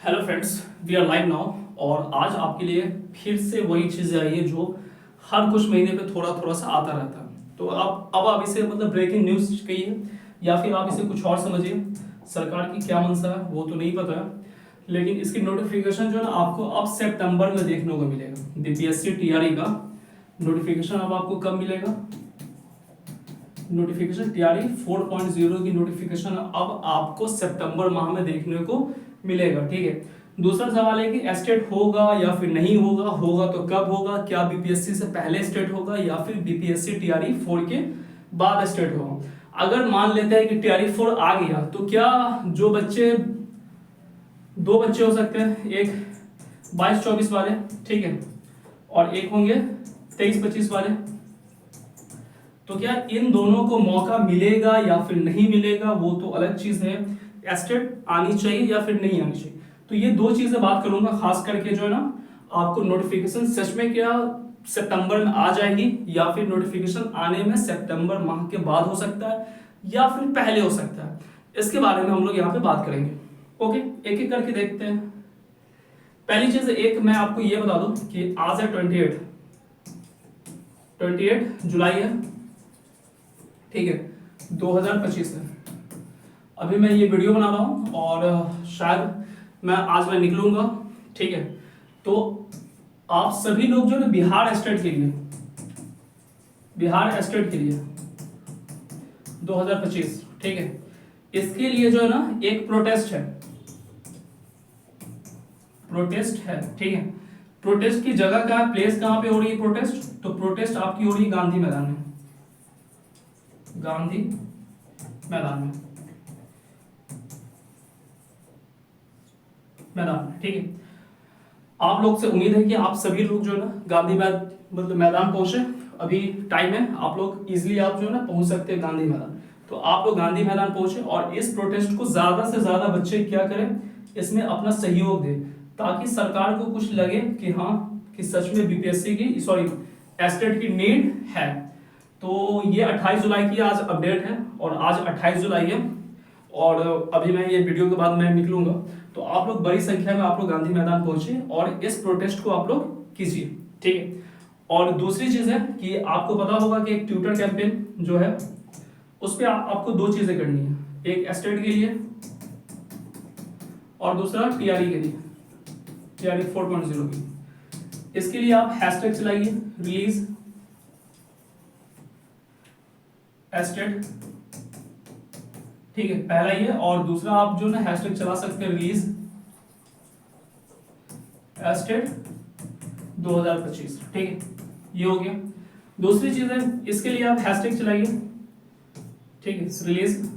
Hello friends, we are live now. और आज आपके लिए फिर से वही चीज़ें आई है जो हर कुछ महीने पे थोड़ा थोड़ा सा आता रहता है। तो अब आप इसे मतलब ब्रेकिंग न्यूज़ कहिए या फिर आप इसे कुछ और समझिए। सरकार की क्या मंशा है वो तो नहीं पता है, लेकिन इसकी नोटिफिकेशन जो है ना आपको अब सितंबर में देखने को मिलेगा। बीपीएससी टीआरई का नोटिफिकेशन अब आपको कब मिलेगा? नोटिफिकेशन टीआरई 4.0 की नोटिफिकेशन अब आपको सितंबर माह में देखने को मिलेगा। ठीक है। दूसरा सवाल है कि एस्टेट होगा या फिर नहीं होगा, होगा तो कब होगा, क्या बीपीएससी से पहले एस्टेट होगा या फिर बीपीएससी टीआरई 4 के बाद एस्टेट होगा। अगर मान लेते हैं कि टीआरई 4 आ गया तो क्या जो बच्चे, दो बच्चे हो सकते हैं, एक 22-24 वाले, ठीक है, और एक होंगे 23-25 वाले, तो क्या इन दोनों को मौका मिलेगा या फिर नहीं मिलेगा वो तो अलग चीज है। एस्टेट आनी चाहिए या फिर नहीं आनी चाहिए, तो ये दो चीजें बात करूंगा खास करके जो है ना आपको नोटिफिकेशन सच में क्या सितंबर में आ जाएगी या फिर नोटिफिकेशन आने में सितंबर माह के बाद हो सकता है या फिर पहले हो सकता है, इसके बारे में हम लोग यहाँ पे बात करेंगे। ओके, एक एक करके देखते हैं। पहली चीज एक मैं आपको ये बता दूं कि आज है 28 जुलाई है, ठीक है, 2025 है। अभी मैं ये वीडियो बना रहा हूँ और शायद मैं निकलूंगा, ठीक है। तो आप सभी लोग जो है बिहार स्टेट के लिए 2025, ठीक है, इसके लिए जो है ना एक प्रोटेस्ट है, ठीक है। प्रोटेस्ट की जगह कहाँ, प्लेस कहाँ पे हो रही है प्रोटेस्ट? तो प्रोटेस्ट आपकी हो रही है गांधी मैदान में, ठीक है। आप लोग से उम्मीद है कि आप सभी लोग जो है ना गांधी मैदान पहुंचे। अभी टाइम है, आप लोग इजीली आप जो है ना पहुंच सकते हैं गांधी मैदान। तो आप लोग गांधी मैदान पहुंचे और इस प्रोटेस्ट को ज्यादा से ज्यादा बच्चे क्या करें, इसमें अपना सहयोग दें, ताकि सरकार को कुछ लगे कि हाँ कि सच में बीपीएससी की एस्टेट की नीड है। तो ये 28 जुलाई की आज अपडेट है और आज 28 जुलाई है और अभी मैं ये वीडियो के बाद मैं निकलूंगा। तो आप लोग बड़ी संख्या में आप लोग गांधी मैदान पहुंचे और इस प्रोटेस्ट को आप लोग कीजिए, ठीक है। और दूसरी चीज है कि आपको पता होगा कि एक ट्विटर कैंपेन जो है उस पर आपको दो चीजें करनी है, एक एस्टेट के लिए और दूसरा टीआरई के लिए, टीआरई 4.0 की। इसके लिए आप हैशटैग चलाइए, रिलीज एस्टेट, ठीक है, पहला ये। और दूसरा आप जो ना हैशटैग चला सकते हैं रिलीज एस्टेट 2025, ठीक है, ये हो गया। दूसरी चीज है इसके लिए आप हैशटैग चलाइए, ठीक है, रिलीज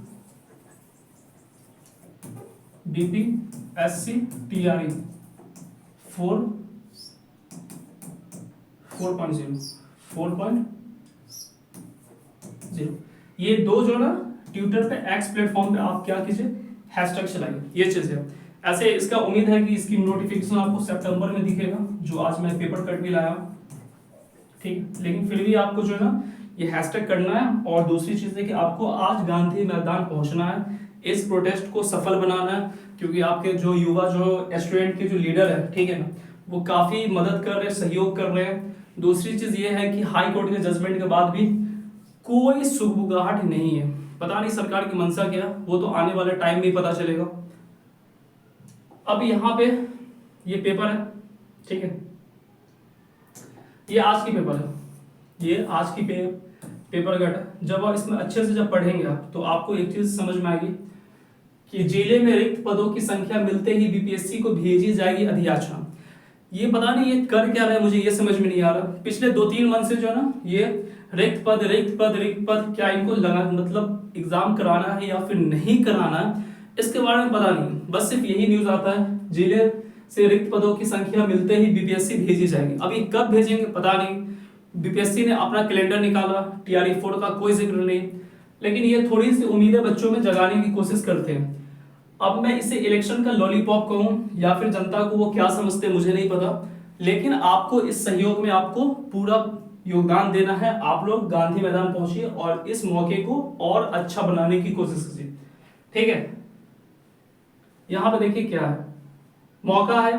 बीपीएससी टीआरई 4.0। ये दो जो ना ट्विटर पे एक्स प्लेटफॉर्म पे आप क्या कीजिए, हैशटैग चलाइए, ये चीज है। ऐसे इसका उम्मीद है कि इसकी नोटिफिकेशन आपको सितंबर में दिखेगा, जो आज मैं पेपर कट भी लाया, ठीक। लेकिन फिर भी आपको जो है ना ये हैशटैग करना है। और दूसरी चीज है कि आपको आज गांधी मैदान पहुंचना है, इस प्रोटेस्ट को सफल बनाना है, क्योंकि आपके जो युवा जो स्टूडेंट के जो लीडर है, ठीक है ना, वो काफी मदद कर रहे हैं, सहयोग कर रहे हैं। दूसरी चीज ये है कि हाई कोर्ट के जजमेंट के बाद भी कोई सुगबुगाहट नहीं है। पता नहीं सरकार की मंशा क्या, वो तो आने वाले टाइम में ही पता चलेगा। अब यहाँ पे ये पेपर है, ठीक है, ये आज की पेपर है, ये आज की पेपर कट है। जब आप इसमें अच्छे से जब पढ़ेंगे आप तो आपको एक चीज समझ में आएगी कि जिले में रिक्त पदों की संख्या मिलते ही बीपीएससी को भेजी जाएगी अधियाचना। ये पता नहीं ये कर क्या रहा है, मुझे ये समझ में नहीं आ रहा। पिछले 2-3 मंथ से जो है ना ये रिक्त पद क्या इनको लगा, मतलब एग्जाम कराना है या फिर नहीं कराना है, इसके बारे में पता नहीं। बस सिर्फ यही न्यूज आता है जिले से रिक्त पदों की संख्या मिलते ही बीपीएससी भेजी जाएगी। अभी कब भेजेंगे पता नहीं। बीपीएससी ने अपना कैलेंडर निकाला, टीआरई 4 का कोई जिक्र नहीं, लेकिन ये थोड़ी सी उम्मीदें बच्चों में जगाने की कोशिश करते हैं। अब मैं इसे इलेक्शन का लॉलीपॉप कहूं या फिर जनता को वो क्या समझते हैं मुझे नहीं पता, लेकिन आपको इस सहयोग में आपको पूरा योगदान देना है। आप लोग गांधी मैदान पहुंचिए और इस मौके को और अच्छा बनाने की कोशिश कीजिए, ठीक है। यहां पे देखिए क्या है, मौका है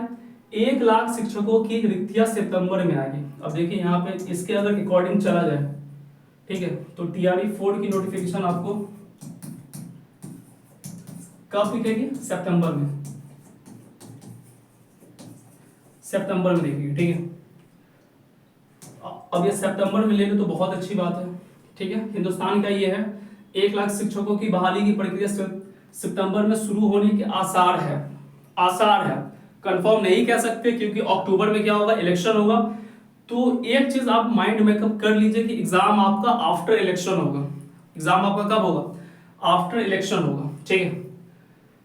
1 लाख शिक्षकों की रिक्तियां सितंबर में आएगी। अब देखिए यहाँ पे इसके अगर अकॉर्डिंग चला जाए, ठीक है, तो टीआरई 4 की नोटिफिकेशन आपको कब दिखेगी? सितंबर में, सितंबर में देखेगी, ठीक है। अब ये सितंबर में ले लो तो बहुत अच्छी बात है, ठीक है। हिंदुस्तान का ये है 1 लाख शिक्षकों की बहाली की प्रक्रिया सितंबर में शुरू होने के आसार है, आसार है, कंफर्म नहीं कह सकते क्योंकि अक्टूबर में क्या होगा? इलेक्शन होगा। तो एक चीज आप माइंड मेकअप कर लीजिए कि एग्जाम आपका आफ्टर इलेक्शन होगा। एग्जाम आपका कब होगा? आफ्टर इलेक्शन होगा, ठीक है।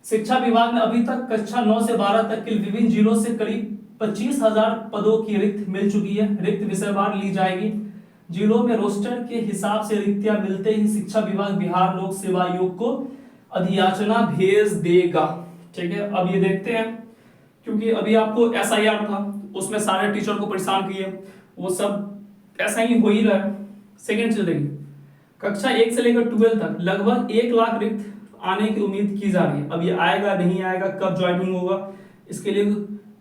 शिक्षा विभाग ने अभी तक कक्षा 9 से 12 तक के विभिन्न जिलों से करीब 25,000 पदों की रिक्त मिल चुकी है। रिक्त विषयवार ली जाएगी। जिलों में रोस्टर के हिसाब से रिक्तियां मिलते ही शिक्षा विभाग बिहार लोक सेवा आयोग को अधियाचना भेज देगा, ठीक है। अब ये देखते हैं, क्योंकि अभी आपको एसआईआर था, उसमें सारे टीचर को परेशान किए, वो सब ऐसा ही हो ही रहा है। सेकेंड चीज देखिए, कक्षा 1 से लेकर 12 तक लगभग 1 लाख रिक्त आने की उम्मीद की जा रही है। अब ये आएगा नहीं आएगा, कब ज्वाइनिंग होगा, इसके लिए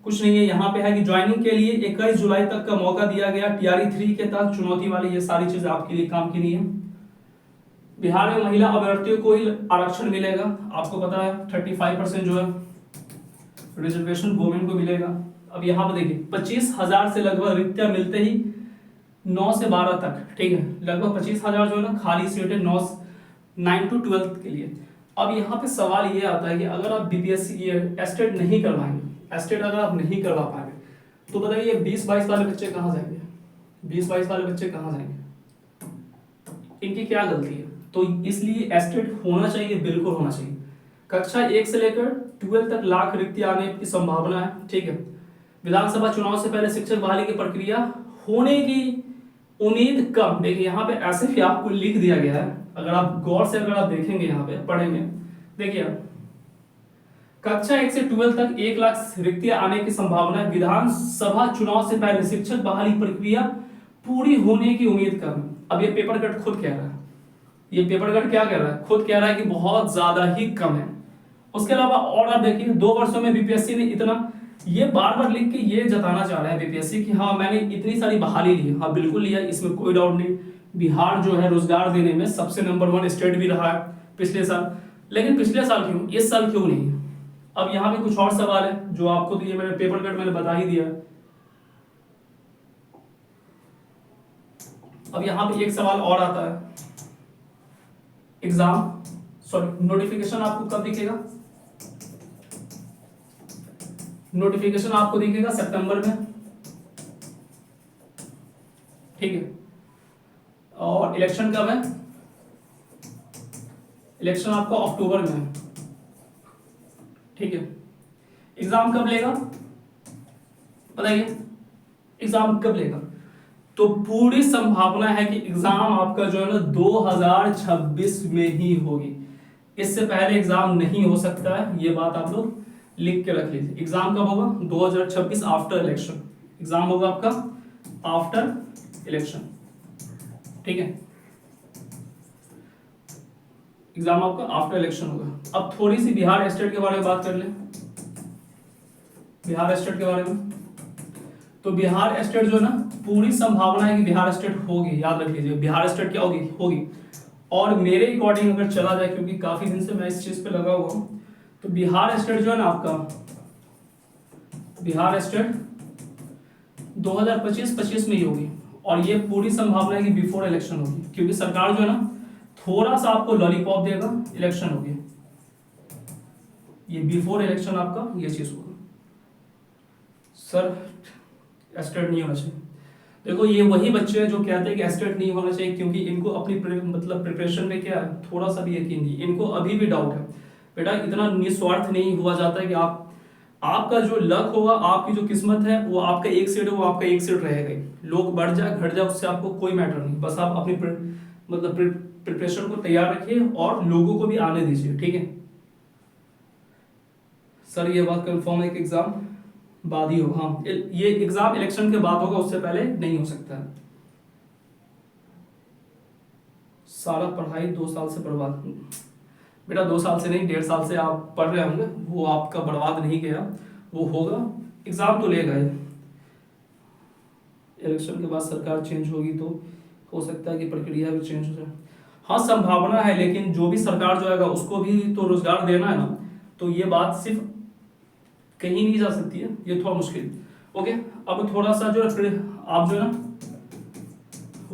कुछ नहीं है। यहाँ पे है कि ज्वाइनिंग के लिए 21 जुलाई तक का मौका दिया गया। टीआरई 3 के तहत चुनौती वाली ये सारी चीजें आपके लिए काम की नहीं है। बिहार में महिला अभ्यर्थियों को ही आरक्षण मिलेगा। आपको पता है 35% जो है रिजर्वेशन वुमेन को मिलेगा। अब यहाँ पर देखिए 25,000 से लगभग रिक्तियां मिलते ही 9 से 12 तक, ठीक है, लगभग 25,000 जो है ना खाली सीट है 9 to 12 के लिए। अब यहाँ पे सवाल ये आता है कि अगर आप बीपीएससी ये एस्टेट नहीं करवाएंगे, एस्टेट अगर आप नहीं करवा पाएंगे, तो बताइए 20-22 वाले बच्चे कहाँ जाएंगे? 20-22 वाले बच्चे कहाँ जाएंगे? इनकी क्या गलती है? तो इसलिए एस्टेट होना चाहिए, बिल्कुल होना चाहिए। कक्षा 1 से लेकर 12 तक लाख रिक्ति आने की संभावना है, ठीक है। विधानसभा चुनाव से पहले शिक्षक बहाली की प्रक्रिया होने की उम्मीद कम। देखिए यहाँ पे ऐसे भी आपको लिख दिया गया है, अगर आप गौर से अगर आप देखेंगे, यहाँ पे पढ़ेंगे, देखिए कक्षा 1 से 12 तक 1 लाख रिक्तियां आने की संभावना है। विधानसभा चुनाव से पहले शिक्षक बहाली प्रक्रिया पूरी होने की उम्मीद कम। अब ये पेपर कट खुद कह रहा है, ये पेपर कट क्या कह रहा है? खुद कह रहा है कि बहुत ज्यादा ही कम है। उसके अलावा और आप देखिए 2 वर्षों में बीपीएससी ने इतना, ये बार बार लिख के ये जताना चाह रहा है बीपीएससी कि हाँ मैंने इतनी सारी बहाली ली है। हाँ बिल्कुल लिया, इसमें कोई डाउट नहीं। बिहार जो है रोजगार देने में सबसे नंबर 1 स्टेट भी रहा है पिछले साल, लेकिन पिछले साल क्यों, इस साल क्यों नहीं? अब यहाँ पे कुछ और सवाल है जो आपको तो ये मैंने पेपर कट मैंने बता ही दिया। अब यहाँ पे एक सवाल और आता है, एग्जाम सॉरी नोटिफिकेशन आपको कब दिखेगा? नोटिफिकेशन आपको दिखेगा सितंबर में, ठीक है। और इलेक्शन कब है? इलेक्शन आपको अक्टूबर में है, ठीक है। एग्जाम कब लेगा बताइए? एग्जाम कब लेगा? तो पूरी संभावना है कि एग्जाम आपका जो है ना 2026 में ही होगी। इससे पहले एग्जाम नहीं हो सकता है, ये बात आप लोग लिख के रख लीजिए। एग्जाम कब होगा? 2026 आफ्टर इलेक्शन। एग्जाम होगा आपका आफ्टर इलेक्शन, ठीक है। एग्जाम आपका आफ्टर इलेक्शन होगा। अब थोड़ी सी बिहार स्टेट के बारे में बात कर लें। बिहार स्टेट के बारे में, तो बिहार स्टेट जो है ना पूरी संभावना है कि बिहार स्टेट होगी। याद रख लीजिए बिहार स्टेट क्या होगी? होगी। और मेरे अकॉर्डिंग अगर चला जाए, क्योंकि काफी दिन से मैं इस चीज पे लगा हुआ हूं, तो बिहार स्टेट जो है ना आपका, बिहार स्टेट 2025 में ही होगी। और ये पूरी संभावना है कि बिफोर इलेक्शन होगी, क्योंकि सरकार जो है ना थोड़ा सा आपको लॉलीपॉप देगा, इलेक्शन होगी। ये बिफोर इलेक्शन आपका ये चीज होगा। सर एस्टेट नहीं होना चाहिए। देखो ये वही बच्चे हैं जो कहते हैं कि एस्टेट नहीं होना चाहिए क्योंकि इनको अपनी मतलब प्रिपरेशन में क्या है, थोड़ा सा भी यकीन नहीं, इनको अभी भी डाउट है। बेटा इतना निस्वार्थ नहीं हुआ जाता है कि आपका जो लक होगा, आपकी जो किस्मत है, वो आपका एक सीट है, वो आपका एक सीट रहेगा ही। लोग बढ़ जाए घट जाए उससे आपको कोई मैटर नहीं, बस आप अपनी मतलब प्रिपरेशन को तैयार रखिए और लोगों को भी आने दीजिए, ठीक है। सर ये बात कंफर्म है कि एग्जाम बाद ही होगा? हाँ ये एग्जाम इलेक्शन के बाद होगा, उससे पहले नहीं हो सकता है। सारा पढ़ाई 2 साल से बर्बाद, बेटा 2 साल से नहीं 1.5 साल से आप पढ़ रहे होंगे, वो आपका बर्बाद नहीं गया, वो होगा, एग्जाम तो लेगा ये। इलेक्शन के बाद सरकार चेंज होगी तो हो सकता है कि प्रक्रिया भी चेंज हो जाए। हाँ संभावना है, लेकिन जो भी सरकार जो आएगा उसको भी तो रोजगार देना है ना, तो ये बात सिर्फ कहीं नहीं जा सकती है, ये थोड़ा मुश्किल। ओके, अब थोड़ा सा जो है आप जो है ना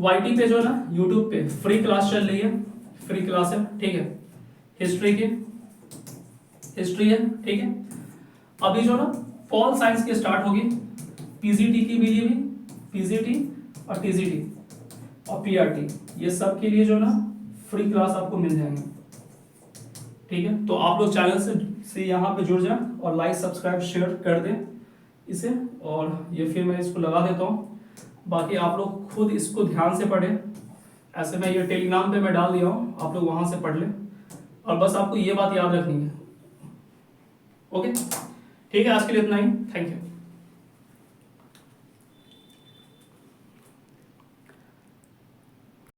YT पे जो है ना यूट्यूब पे फ्री क्लास चल रही है, फ्री क्लास है, ठीक है, हिस्ट्री की, हिस्ट्री है, ठीक है। अभी जो ना पॉल साइंस की स्टार्ट होगी, पीजीटी के लिए भी, पीजीटी और टीजीटी और पीआरटी, ये सब के लिए जो ना फ्री क्लास आपको मिल जाएंगे, ठीक है। तो आप लोग चैनल से यहाँ पे जुड़ जाएं और लाइक सब्सक्राइब शेयर कर दें इसे, और ये फिर मैं इसको लगा देता हूँ। बाकी आप लोग खुद इसको ध्यान से पढ़ें, ऐसे मैं ये टेलीग्राम पे मैं डाल दिया हूँ, आप लोग वहाँ से पढ़ लें, और बस आपको ये बात याद रखनी है। ओके, ठीक है, आज के लिए इतना ही, थैंक यू।